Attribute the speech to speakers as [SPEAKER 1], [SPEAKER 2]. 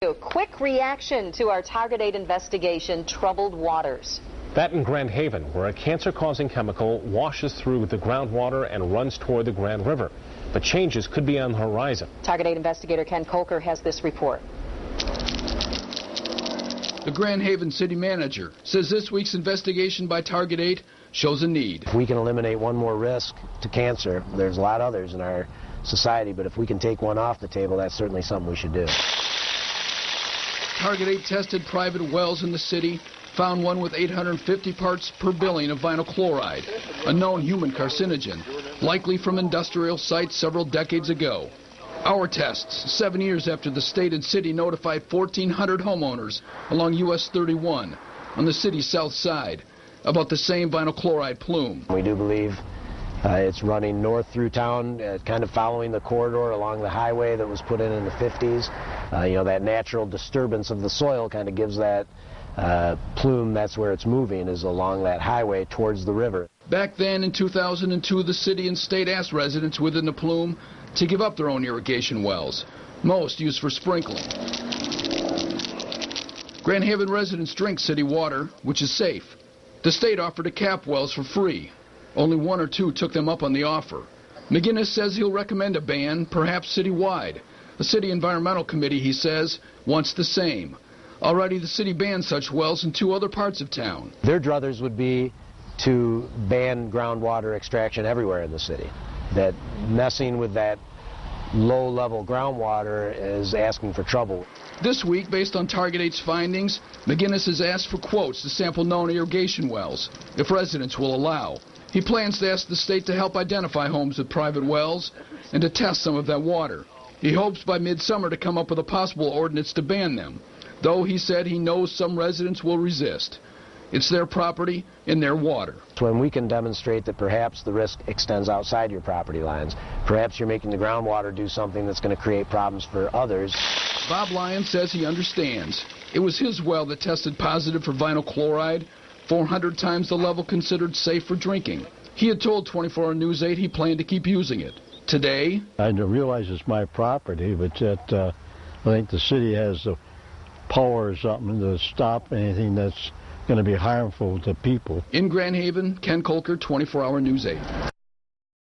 [SPEAKER 1] A quick reaction to our Target 8 investigation, troubled waters.
[SPEAKER 2] That in Grand Haven, where a cancer-causing chemical washes through the groundwater and runs toward the Grand River. But changes could be on the horizon.
[SPEAKER 1] Target 8 investigator Ken Kolker has this report.
[SPEAKER 3] The Grand Haven city manager says this week's investigation by Target 8 shows a need.
[SPEAKER 4] If we can eliminate one more risk to cancer, there's a lot of others in our society, but if we can take one off the table, that's certainly something we should do.
[SPEAKER 3] Target 8 tested private wells in the city, found one with 850 parts per billion of vinyl chloride, a known human carcinogen, likely from industrial sites several decades ago. Our tests, 7 years after the state and city notified 1,400 homeowners along US 31 on the city's south side about the same vinyl chloride plume.
[SPEAKER 4] We do believe it's running north through town, kind of following the corridor along the highway that was put in the 50s. That natural disturbance of the soil kind of gives that plume, that's where it's moving, is along that highway towards the river.
[SPEAKER 3] Back then, in 2002, the city and state asked residents within the plume to give up their own irrigation wells, most used for sprinkling. Grand Haven residents drink city water, which is safe. The state offered to cap wells for free. Only one or two took them up on the offer. McGinnis says he'll recommend a ban, perhaps citywide. The city environmental committee, he says, wants the same. Already the city banned such wells in 2 other parts of town.
[SPEAKER 4] Their druthers would be to ban groundwater extraction everywhere in the city. That messing with that low-level groundwater is asking for trouble.
[SPEAKER 3] This week, based on Target 8's findings, McGinnis has asked for quotes to sample known irrigation wells, if residents will allow. He plans to ask the state to help identify homes with private wells and to test some of that water. He hopes by midsummer to come up with a possible ordinance to ban them, though he said he knows some residents will resist. It's their property and their water.
[SPEAKER 4] When we can demonstrate that perhaps the risk extends outside your property lines, perhaps you're making the groundwater do something that's going to create problems for others.
[SPEAKER 3] Bob Lyon says he understands. It was his well that tested positive for vinyl chloride, 400 times the level considered safe for drinking. He had told 24 Hour News 8 he planned to keep using it. Today,
[SPEAKER 5] I realize it's my property, but that I think the city has the power or something to stop anything that's going to be harmful to people.
[SPEAKER 3] In Grand Haven, Ken Kolker, 24 Hour News 8.